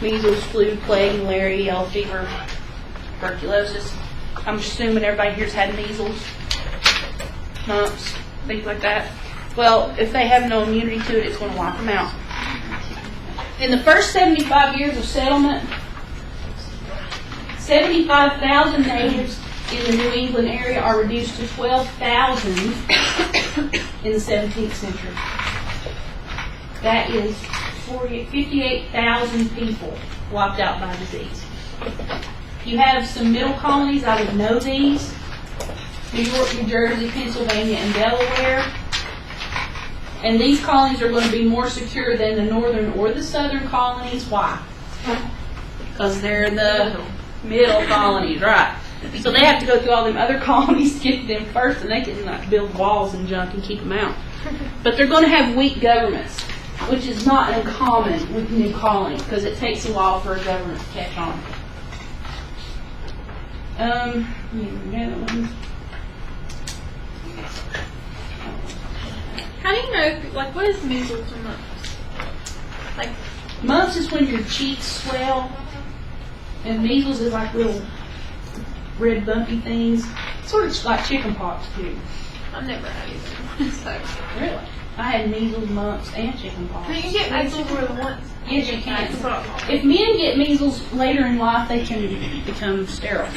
measles, flu, plague, malaria, yellow fever, tuberculosis. I'm assuming everybody here's had measles, mumps, things like that. Well, if they have no immunity to it, it's going to wipe them out. In the first 75 years of settlement, 75,000 natives in the New England area are reduced to 12,000 in the 17th century. That is 58,000 people wiped out by disease. You have some middle colonies, I would know these: New York, New Jersey, Pennsylvania, and Delaware. And these colonies are going to be more secure than the northern or the southern colonies. Why? Because they're the middle colonies, right? So they have to go through all them other colonies to get to them first, and they can like build walls and junk and keep them out. But they're going to have weak governments, which is not uncommon with new colonies because it takes a while for a government to catch on. How do you know, like, what is measles and mumps? Like, Mumps is when your cheeks swell, and measles is like little red bumpy things, sort of like chicken pox too. I've never had either. So, Really? I had measles, mumps, and chicken pox. can you get measles more than once? Yes, you can. That's what I thought. If men get measles later in life, they can become sterile.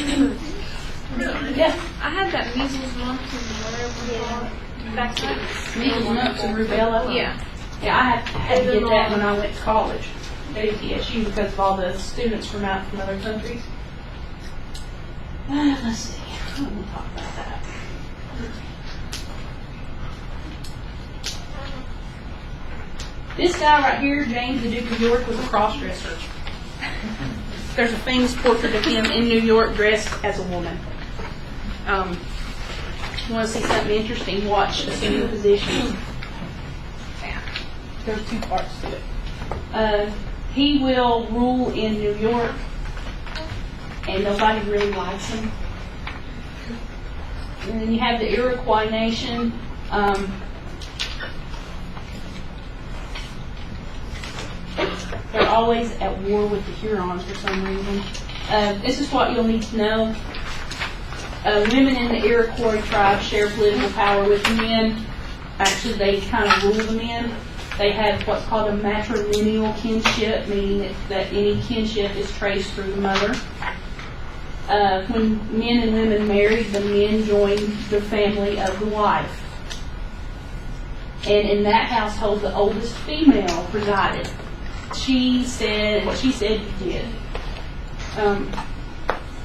Really? Yeah, I had that measles, mumps, and whatever vaccine. measles, mumps, and rubella. Yeah. Yeah, I had to get that when I went to college at ETSU because of all the students from other countries. Let's see. I don't want to talk about that. This guy right here, James, the Duke of York, was a cross-dresser. There's a famous portrait of him in New York dressed as a woman. You want to see something interesting? Watch Assuming Position. Yeah. There's two parts to it. He will rule in New York, and nobody really likes him. And then you have the Iroquois nation. They're always at war with the Hurons for some reason. This is what you'll need to know. Women in the Iroquois tribe share political power with men. Actually, they kind of rule the men. They have what's called a matrilineal kinship, meaning that any kinship is traced through the mother. When men and women married, the men joined the family of the wife. And in that household, the oldest female presided. She said what she said you did.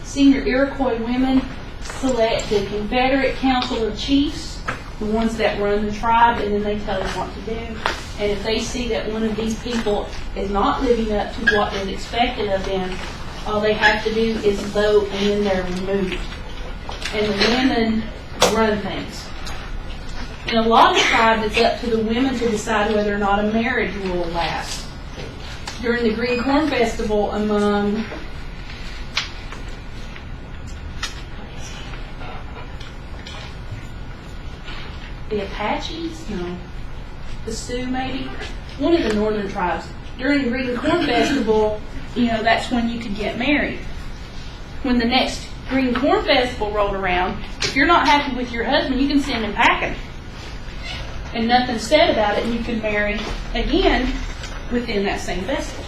Senior Iroquois women select the Confederate Council of Chiefs, the ones that run the tribe, and then they tell them what to do. And if they see that one of these people is not living up to what is expected of them, all they have to do is vote, and then they're removed. And the women run things. In a lot of tribes, it's up to the women to decide whether or not a marriage will last. During the Green Corn Festival, among the Apaches, no, the Sioux maybe, one of the northern tribes, during the Green Corn Festival, that's when you could get married. When the next Green Corn Festival rolled around, if you're not happy with your husband, you can send him packing. And nothing's said about it, and you can marry again within that same festival.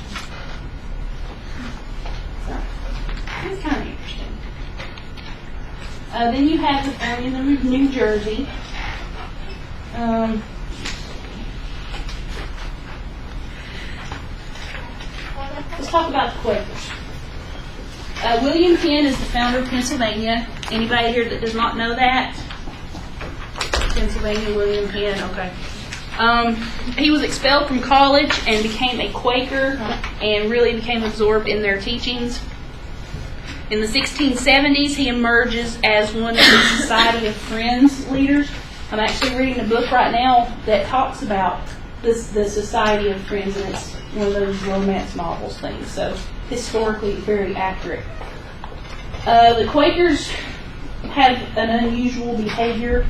So, it's kind of interesting. Then you have the family in New Jersey. Let's talk about the Quakers. William Penn is the founder of Pennsylvania. Anybody here that does not know that? Pennsylvania, William Penn, okay. He was expelled from college and became a Quaker and really became absorbed in their teachings. In the 1670s, he emerges as one of the Society of Friends leaders. I'm actually reading a book right now that talks about the Society of Friends, and it's one of those romance novels things, so historically very accurate. The Quakers have an unusual behavior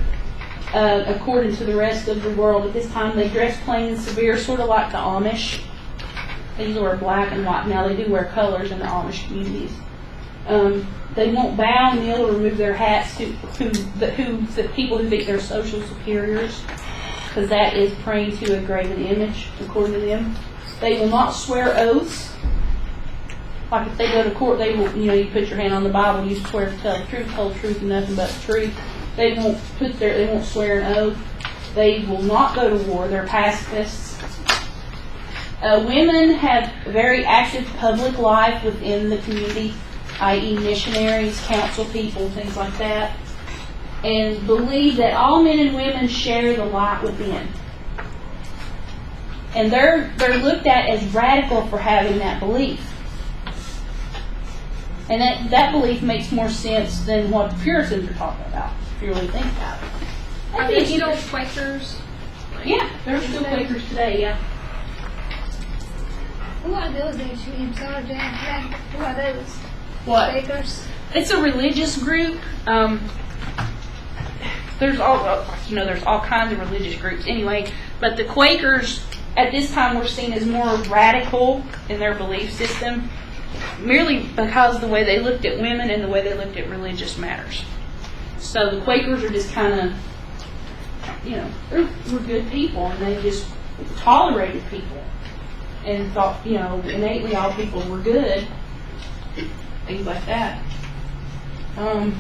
according to the rest of the world. At this time, they dress plain and severe, sort of like the Amish. They usually wear black and white. Now, they do wear colors in the Amish communities. They won't bow, kneel, or remove their hats to the people who think they're social superiors, because that is praying to a graven image, according to them. They will not swear oaths. Like if they go to court, they will, you put your hand on the Bible, you swear to tell the truth, whole truth, and nothing but the truth. They won't swear an oath. They will not go to war. They're pacifists. Women have very active public life within the community, i.e. missionaries, council people, things like that, and believe that all men and women share the light within. And they're looked at as radical for having that belief. And that belief makes more sense than what the Puritans are talking about, if you really think about it. Are there still Quakers? Yeah, there's still Quakers today, yeah. What are those that you inside down? Who are those? What? Quakers? It's a religious group. There's all kinds of religious groups anyway, but the Quakers at this time were seen as more radical in their belief system, merely because of the way they looked at women and the way they looked at religious matters. So the Quakers are just kind of, were good people, and they just tolerated people and thought, innately all people were good, things like that. By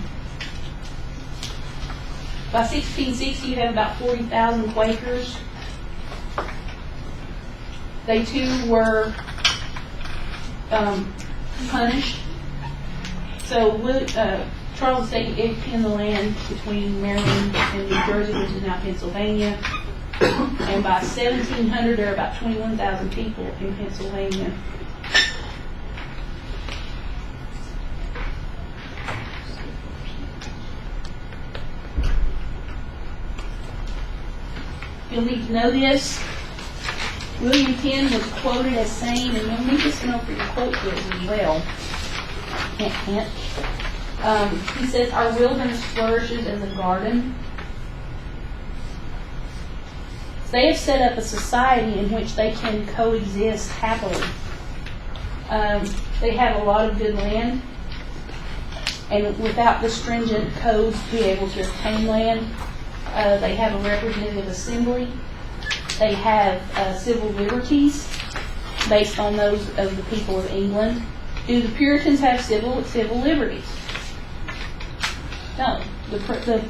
1660, you have about 40,000 Quakers. They too were punished. So Charles II gave Penn the land between Maryland and New Jersey, which is now Pennsylvania. And by 1700, there are about 21,000 people in Pennsylvania. You'll need to know this. William Penn was quoted as saying, and you'll need to know for your quote quiz as well. Hint. He says, "Our wilderness flourishes as a garden." They have set up a society in which they can coexist happily. They have a lot of good land, and without the stringent codes to be able to obtain land, they have a representative assembly. They have civil liberties based on those of the people of England. Do the Puritans have civil liberties? No, the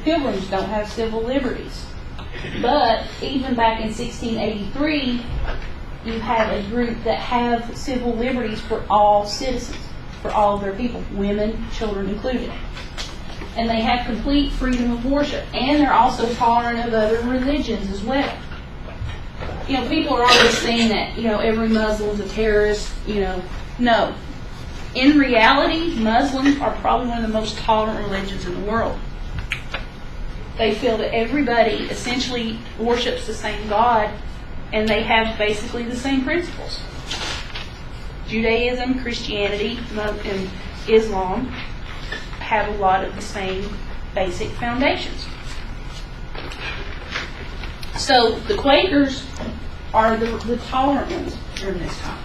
Pilgrims don't have civil liberties. But even back in 1683, you have a group that have civil liberties for all citizens, for all of their people, women, children included. And they have complete freedom of worship. And they're also tolerant of other religions as well. People are always saying that, every Muslim's a terrorist, No. In reality, Muslims are probably one of the most tolerant religions in the world. They feel that everybody essentially worships the same God, and they have basically the same principles. Judaism, Christianity, and Islam have a lot of the same basic foundations. So the Quakers are the tolerant ones during this time.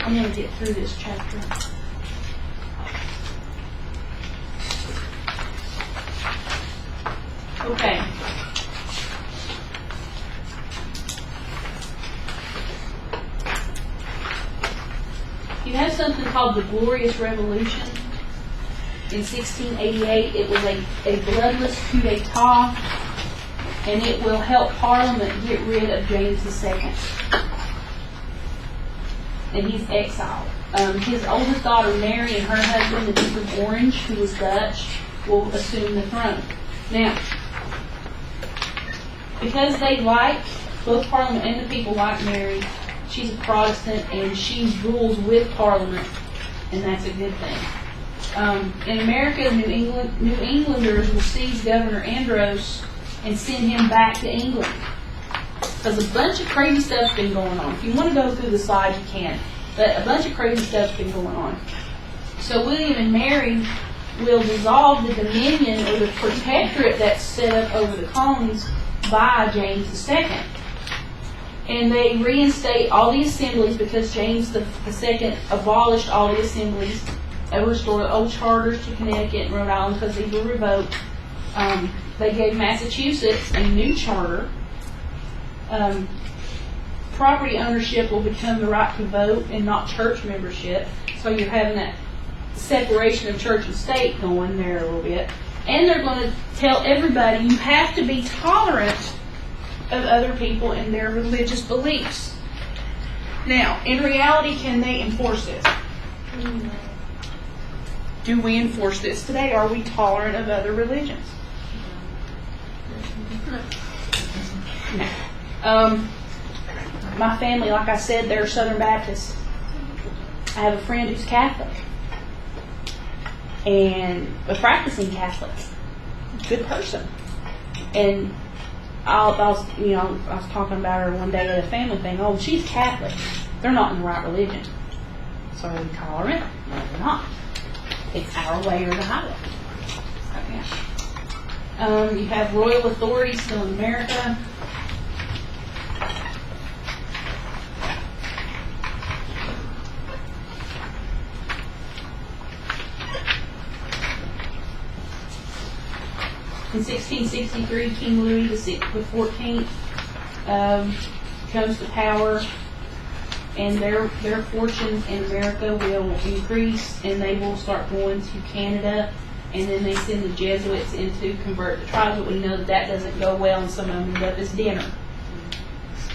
I'm going to get through this chapter. Okay. You have something called the Glorious Revolution. In 1688, it was a bloodless coup d'etat, and it will help Parliament get rid of James II. And he's exiled. His oldest daughter, Mary, and her husband, the Duke of Orange, who was Dutch, will assume the throne. Now, because both Parliament and the people like Mary, she's a Protestant, and she rules with Parliament, and that's a good thing. In America, New Englanders will seize Governor Andros and send him back to England. Because a bunch of crazy stuff's been going on. If you want to go through the slides, you can. But a bunch of crazy stuff's been going on. So William and Mary will dissolve the dominion or the protectorate that's set up over the colonies by James II. And they reinstate all the assemblies because James II abolished all the assemblies. They restored the old charters to Connecticut and Rhode Island because these were revoked. They gave Massachusetts a new charter. Property ownership will become the right to vote and not church membership. So you're having that separation of church and state going there a little bit. And they're going to tell everybody you have to be tolerant of other people and their religious beliefs. Now, in reality, can they enforce this? Do we enforce this today? Are we tolerant of other religions? No. My family, like I said, they're Southern Baptists. I have a friend who's Catholic. And a practicing Catholic. Good person. And I was talking about her one day at a family thing. Oh, she's Catholic. They're not in the right religion. So are we tolerant? No, we're not. It's our way or the highway. Okay. You have royal authority still in America. In 1663, King Louis XIV comes to power, and their fortunes in America will increase, and they will start going to Canada, and then they send the Jesuits in to convert the tribes, but we know that doesn't go well, and some of them end up as dinner.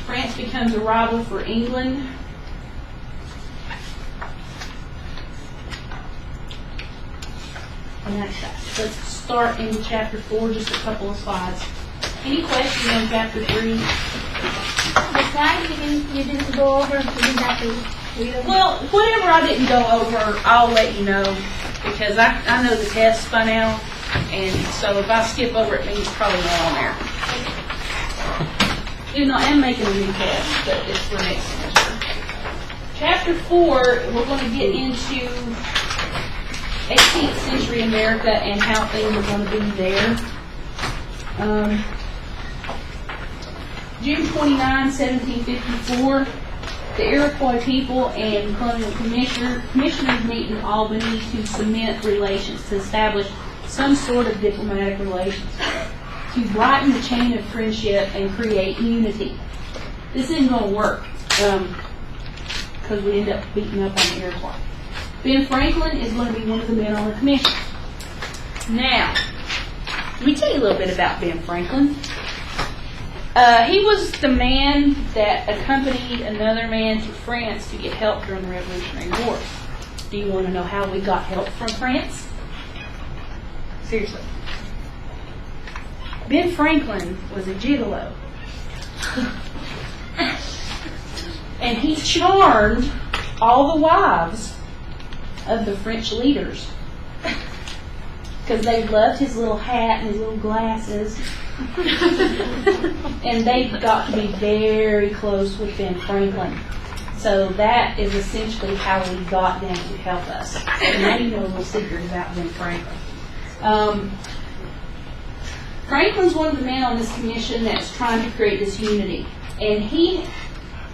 France becomes a rival for England. And that's that. Let's start in chapter 4, just a couple of slides. Any questions on chapter 3? The slide you didn't go over, you didn't have to read them. Well, whatever I didn't go over, I'll let you know, because I know the test by now, and so if I skip over it, means it's probably not on there. You know, I'm making a new test, but it's for next semester. Chapter 4, we're going to get into 18th century America and how things are going to be there. June 29, 1754, the Iroquois people and colonial commissioners meet in Albany to cement relations, to establish some sort of diplomatic relations, to brighten the chain of friendship and create unity. This isn't going to work because we end up beating up on the Iroquois. Ben Franklin is going to be one of the men on the commission. Now, let me tell you a little bit about Ben Franklin. He was the man that accompanied another man to France to get help during the Revolutionary War. Do you want to know how we got help from France? Seriously. Ben Franklin was a gigolo. And he charmed all the wives of the French leaders because they loved his little hat and his little glasses. And they got to be very close with Ben Franklin. So that is essentially how we got them to help us. And now you know a little secret about Ben Franklin. Franklin's one of the men on this commission that's trying to create this unity. And he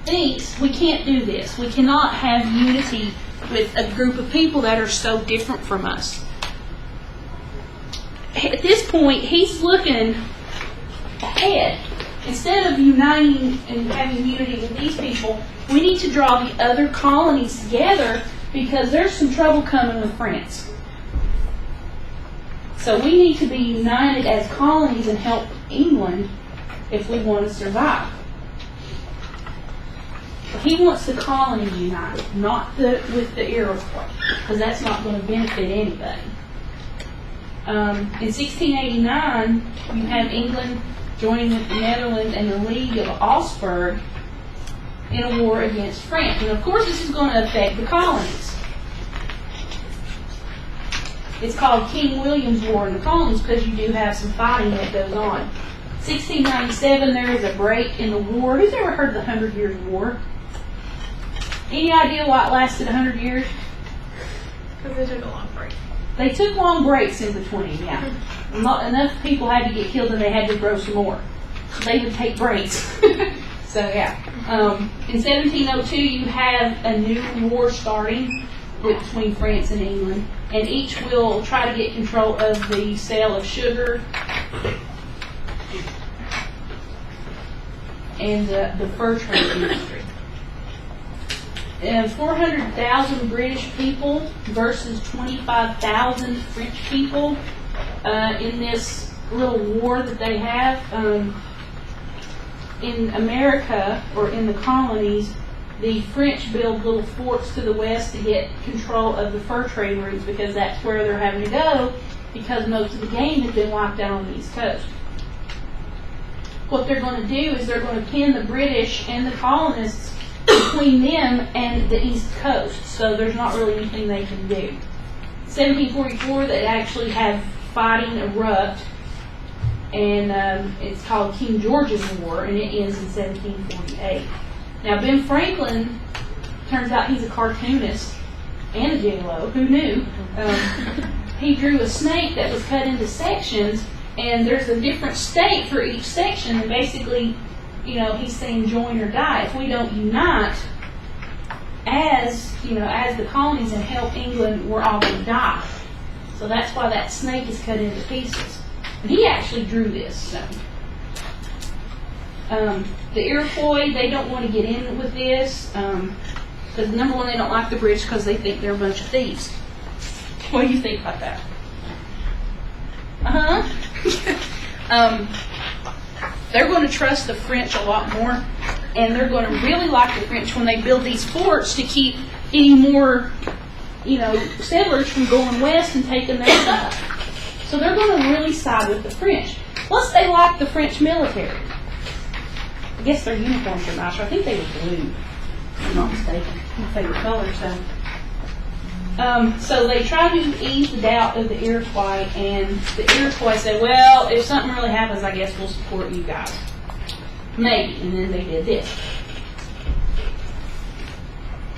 thinks we can't do this. We cannot have unity with a group of people that are so different from us. At this point, he's looking ahead. Instead of uniting and having unity with these people, we need to draw the other colonies together because there's some trouble coming with France. So we need to be united as colonies and help England if we want to survive. He wants the colonies united, not with the Iroquois, because that's not going to benefit anybody. In 1689, you have England joining with the Netherlands and the League of Augsburg in a war against France. And of course, this is going to affect the colonies. It's called King William's War in the colonies because you do have some fighting that goes on. 1697, there is a break in the war. Who's ever heard of the 100 Years' War? Any idea why it lasted 100 years? Because they took a long break. They took long breaks in between, yeah. Not enough people had to get killed and they had to grow some more. So they would take breaks. So, yeah. In 1702, you have a new war starting between France and England. And each will try to get control of the sale of sugar and the fur trade industry. 400,000 British people versus 25,000 French people in this little war that they have. In America, or in the colonies, the French build little forts to the west to get control of the fur trade routes because that's where they're having to go because most of the game has been wiped out on the East Coast. What they're going to do is they're going to pin the British and the colonists between them and the East Coast, so there's not really anything they can do. 1744, they actually have fighting erupt, and it's called King George's War, and it ends in 1748. Now, Ben Franklin, turns out he's a cartoonist and a gigolo. Who knew? He drew a snake that was cut into sections, and there's a different state for each section, and basically, he's saying join or die. If we don't unite as the colonies and help England, we're all going to die. So that's why that snake is cut into pieces. And he actually drew this. So. The Iroquois, they don't want to get in with this because number one, they don't like the British because they think they're a bunch of thieves. What do you think about that? They're going to trust the French a lot more, and they're going to really like the French when they build these forts to keep any more, settlers from going west and taking their stuff. So they're going to really side with the French. Plus, they like the French military. I guess their uniforms are nicer. I think they were blue, if I'm not mistaken. My favorite color, so they tried to ease the doubt of the Iroquois, and the Iroquois said, well, if something really happens, I guess we'll support you guys. Maybe. And then they did this.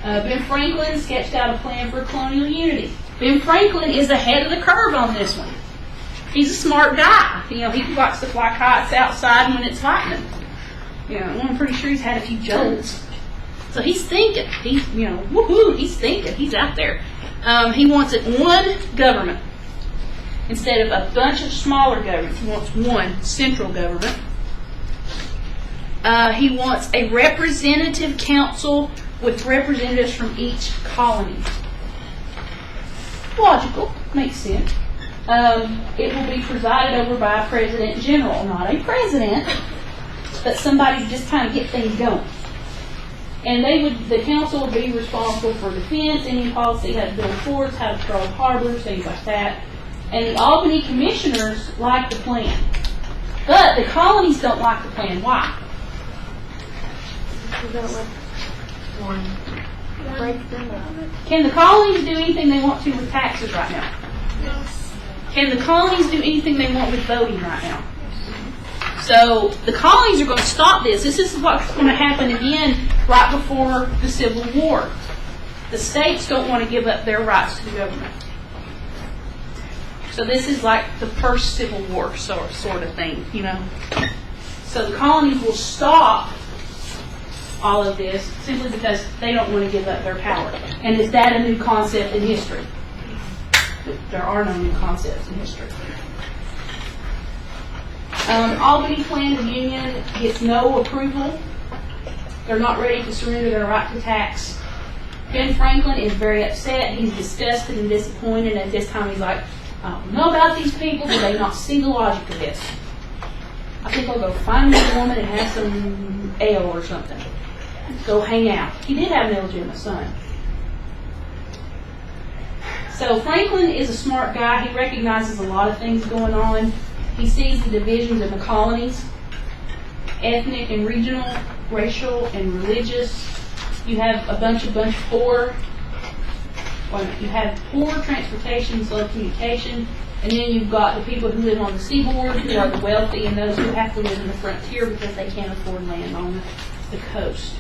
Ben Franklin sketched out a plan for colonial unity. Ben Franklin is ahead of the curve on this one. He's a smart guy. He likes to fly kites outside when it's lightning. I'm pretty sure he's had a few jolts. So he's thinking. He's thinking. He's out there. He wants it one government instead of a bunch of smaller governments. He wants one central government. He wants a representative council with representatives from each colony. Logical. Makes sense. It will be presided over by a president general, not a president, but somebody to just kind of get things going. And the council would be responsible for defense, Indian policy, how to build forts, how to control harbors, things like that. And the Albany commissioners like the plan. But the colonies don't like the plan. Why? Can the colonies do anything they want to with taxes right now? Yes. Can the colonies do anything they want with voting right now? So the colonies are going to stop this. This is what's going to happen again right before the Civil War. The states don't want to give up their rights to the government. So this is like the first Civil War sort of thing, So the colonies will stop all of this simply because they don't want to give up their power. And is that a new concept in history? There are no new concepts in history. Albany Plan of Union gets no approval. They're not ready to surrender their right to tax. Ben Franklin is very upset. He's disgusted and disappointed. At this time, he's like, I don't know about these people, but they not see the logic of this. I think I'll go find me a woman and have some ale or something. Go hang out. He did have an illegitimate son. So Franklin is a smart guy. He recognizes a lot of things going on. He sees the divisions in the colonies, ethnic and regional, racial and religious. You have a bunch of poor. You have poor transportation, slow communication, and then you've got the people who live on the seaboard, who are the wealthy, and those who have to live in the frontier because they can't afford land on the coast.